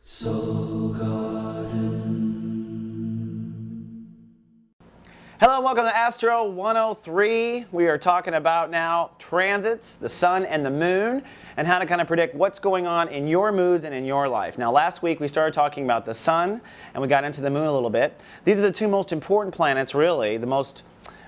Soul Garden. Hello and welcome to Astro 103. We are talking about now transits, the sun and the moon, and how to kind of predict what's going on in your moods and in your life. Now last week we started talking about the sun and we got into the moon a little bit. These are the two most important planets, really, the most,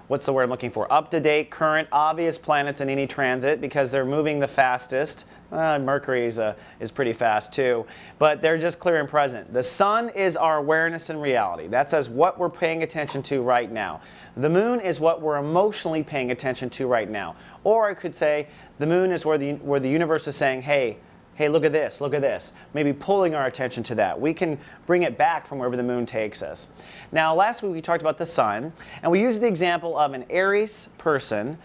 what's the word I'm looking for, up-to-date, current, obvious planets in any transit because they're moving the fastest. Mercury is pretty fast too, but they're just clear and present. The sun is our awareness and reality. That says what we're paying attention to right now. The moon is what we're emotionally paying attention to right now. Or I could say the moon is where the universe is saying, hey, look at this, look at this. Maybe pulling our attention to that. We can bring it back from wherever the moon takes us. Now, last week we talked about the sun, and we used the example of an Aries person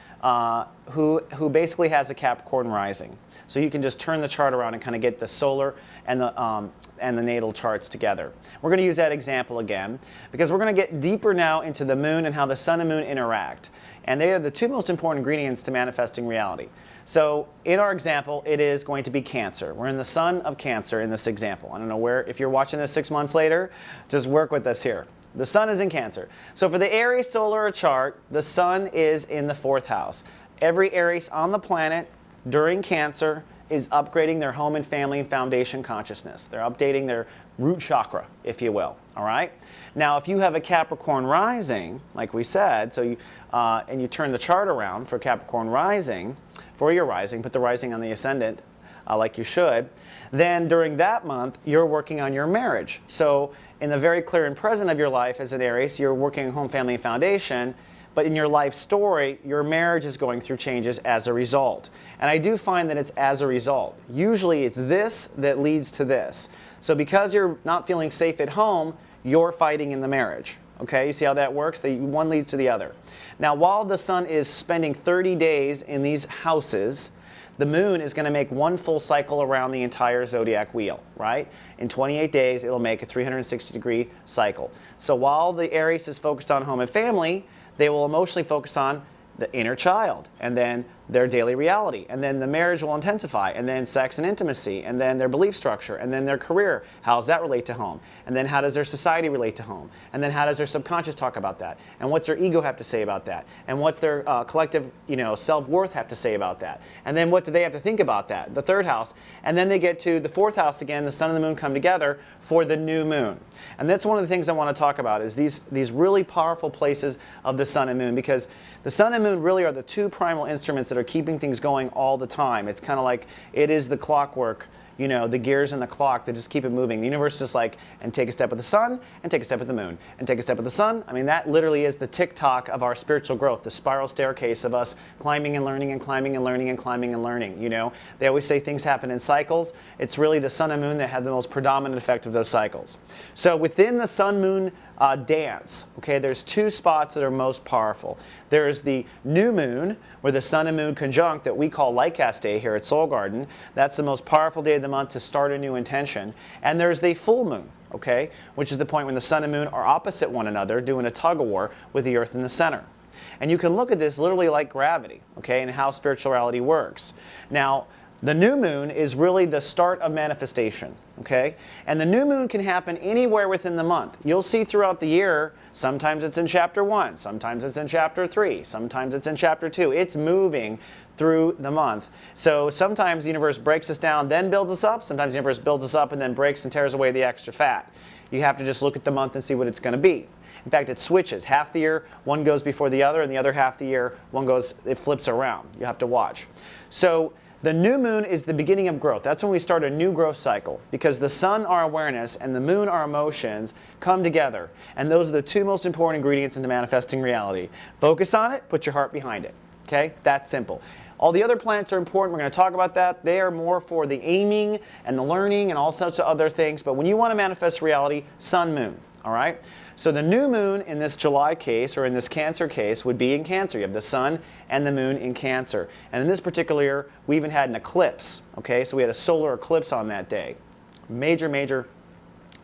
who basically has a Capricorn rising. So you can just turn the chart around and kind of get the solar and the natal charts together. We're going to use that example again because we're going to get deeper now into the moon and how the sun and moon interact. And they are the two most important ingredients to manifesting reality. So in our example, it is going to be Cancer. We're in the sun of Cancer in this example. I don't know where, if you're watching this 6 months later, just work with us here. The sun is in Cancer. So for the Aries solar chart, the sun is in the 4th house. Every Aries on the planet during Cancer is upgrading their home and family and foundation consciousness. They're updating their root chakra, if you will. All right? Now, if you have a Capricorn rising, like we said, so you, and you turn the chart around for Capricorn rising, for your rising, put the rising on the ascendant, like you should, then during that month, you're working on your marriage. So in the very clear and present of your life as an Aries, you're working on home, family, and foundation, but in your life story, your marriage is going through changes as a result. And I do find that it's as a result. Usually it's this that leads to this. So because you're not feeling safe at home, you're fighting in the marriage. Okay, you see how that works? One leads to the other. Now, while the sun is spending 30 days in these houses, the moon is going to make one full cycle around the entire zodiac wheel, right? In 28 days, it'll make a 360-degree cycle. So while the Aries is focused on home and family, they will emotionally focus on the inner child, and then their daily reality, and then the marriage will intensify, and then sex and intimacy, and then their belief structure, and then their career. How does that relate to home? And then how does their society relate to home? And then how does their subconscious talk about that? And what's their ego have to say about that? And what's their collective, self-worth have to say about that? And then what do they have to think about that? The 3rd house. And then they get to the 4th house again, the sun and the moon come together for the new moon. And that's one of the things I want to talk about is these really powerful places of the sun and moon, because the sun and moon really are the two primal instruments that are keeping things going all the time. It's kind of like it is the clockwork, the gears in the clock that just keep it moving. The universe is just like, and take a step with the sun, and take a step with the moon, and take a step with the sun. I mean, that literally is the tick-tock of our spiritual growth, the spiral staircase of us climbing and learning and climbing and learning and climbing and learning, They always say things happen in cycles. It's really the sun and moon that have the most predominant effect of those cycles. So within the sun-moon dance, okay, there's two spots that are most powerful. There's the new moon, where the sun and moon conjunct that we call Lightcast Day here at Soul Garden. That's the most powerful day of the month to start a new intention. And there's the full moon, okay, which is the point when the sun and moon are opposite one another, doing a tug-of-war with the earth in the center. And you can look at this literally like gravity, okay, and how spirituality works. Now, the new moon is really the start of manifestation, okay? And the new moon can happen anywhere within the month. You'll see throughout the year, sometimes it's in chapter 1, sometimes it's in chapter 3, sometimes it's in chapter 2. It's moving through the month. So sometimes the universe breaks us down, then builds us up. Sometimes the universe builds us up and then breaks and tears away the extra fat. You have to just look at the month and see what it's going to be. In fact, it switches. Half the year, one goes before the other, and the other half the year, it flips around. You have to watch. So the new moon is the beginning of growth. That's when we start a new growth cycle, because the sun, our awareness, and the moon, our emotions, come together. And those are the two most important ingredients into manifesting reality. Focus on it, put your heart behind it. Okay? That's simple. All the other planets are important. We're going to talk about that. They are more for the aiming and the learning and all sorts of other things. But when you want to manifest reality, sun, moon. All right? So the new moon in this July case, or in this Cancer case, would be in Cancer. You have the sun and the moon in Cancer. And in this particular year, we even had an eclipse. Okay? So we had a solar eclipse on that day. Major, major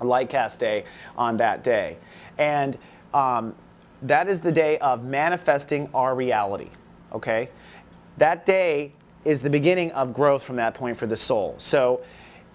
Lightcast Day on that day. And that is the day of manifesting our reality. Okay? That day is the beginning of growth from that point for the soul. So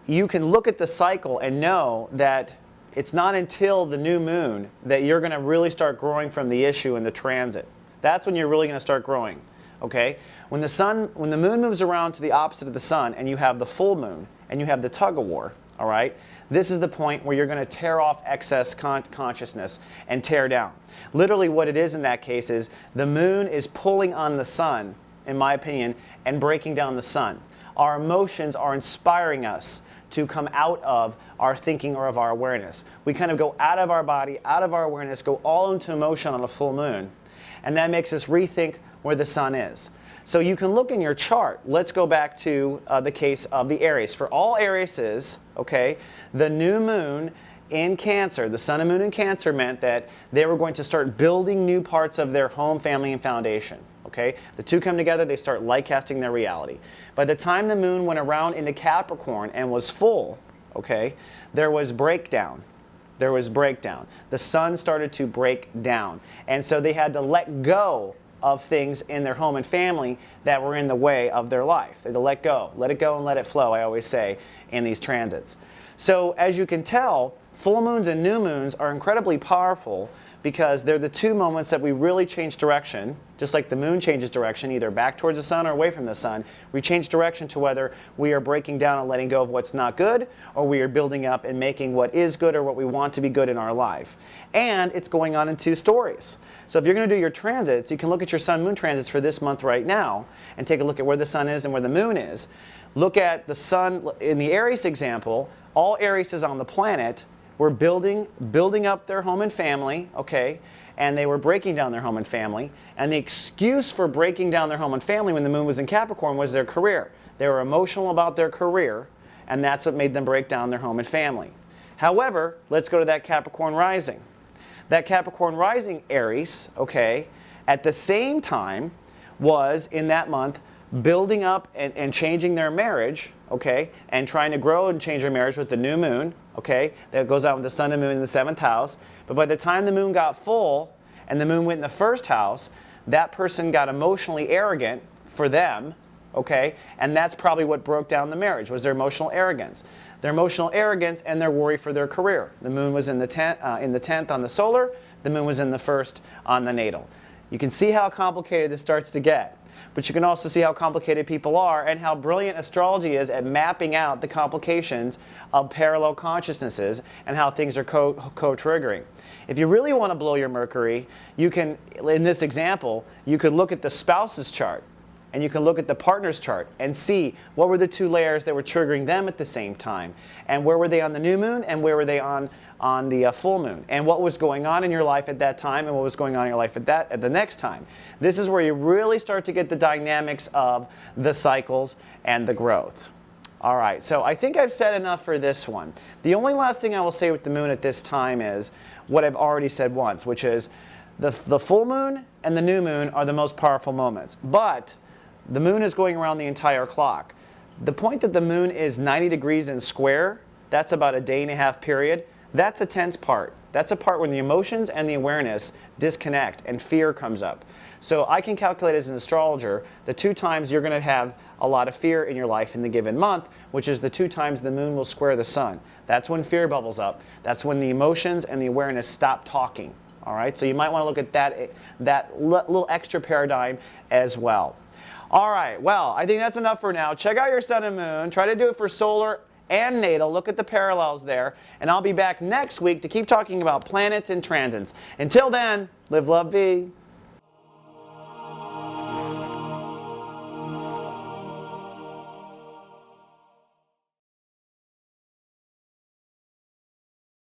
you can look at the cycle and know that it's not until the new moon that you're going to really start growing from the issue and the transit. That's when you're really going to start growing. Okay? When the moon moves around to the opposite of the sun and you have the full moon and you have the tug of war, all right? This is the point where you're going to tear off excess consciousness and tear down. Literally what it is in that case is the moon is pulling on the sun, in my opinion, and breaking down the sun. Our emotions are inspiring us to come out of our thinking or of our awareness. We kind of go out of our body, out of our awareness, go all into emotion on a full moon, and that makes us rethink where the sun is. So you can look in your chart. Let's go back to the case of the Aries. For all Arises, okay, the new moon in Cancer, the sun and moon in Cancer meant that they were going to start building new parts of their home, family, and foundation. Okay? The two come together, they start light casting their reality. By the time the moon went around into Capricorn and was full, okay, there was breakdown. There was breakdown. The sun started to break down. And so they had to let go of things in their home and family that were in the way of their life. They had to let go and let it flow, I always say, in these transits. So as you can tell, full moons and new moons are incredibly powerful because they're the two moments that we really change direction, just like the moon changes direction, either back towards the sun or away from the sun. We change direction to whether we are breaking down and letting go of what's not good, or we are building up and making what is good or what we want to be good in our life. And it's going on in two stories. So if you're going to do your transits, you can look at your sun-moon transits for this month right now and take a look at where the sun is and where the moon is. Look at the sun, in the Aries example, all Aries on the planet were building up their home and family, okay, and they were breaking down their home and family. And the excuse for breaking down their home and family when the moon was in Capricorn was their career. They were emotional about their career, and that's what made them break down their home and family. However, let's go to that Capricorn rising. That Capricorn rising Aries, okay, at the same time was in that month building up and changing their marriage, okay, and trying to grow and change their marriage with the new moon, okay, that goes out with the sun and moon in the 7th house. But by the time the moon got full and the moon went in the 1st house, that person got emotionally arrogant for them, okay, and that's probably what broke down the marriage, was their emotional arrogance. Their emotional arrogance and their worry for their career. The moon was in the 10th on the solar, the moon was in the 1st on the natal. You can see how complicated this starts to get. But you can also see how complicated people are and how brilliant astrology is at mapping out the complications of parallel consciousnesses and how things are co-triggering. If you really want to blow your Mercury, you can, in this example, you could look at the spouse's chart and you can look at the partner's chart and see what were the two layers that were triggering them at the same time, and where were they on the new moon and where were they on the full moon, and what was going on in your life at that time and what was going on in your life at the next time. This is where you really start to get the dynamics of the cycles and the growth. All right, so I think I've said enough for this one. The only last thing I will say with the moon at this time is what I've already said once, which is the full moon and the new moon are the most powerful moments. But the moon is going around the entire clock. The point that the moon is 90 degrees in square, that's about a day and a half period. That's a tense part. That's a part when the emotions and the awareness disconnect and fear comes up. So I can calculate as an astrologer the 2 times you're going to have a lot of fear in your life in the given month, which is the 2 times the moon will square the sun. That's when fear bubbles up. That's when the emotions and the awareness stop talking. All right, so you might want to look at that little extra paradigm as well. All right, well, I think that's enough for now. Check out your sun and moon. Try to do it for solar and natal. Look at the parallels there. And I'll be back next week to keep talking about planets and transits. Until then, live, love, be.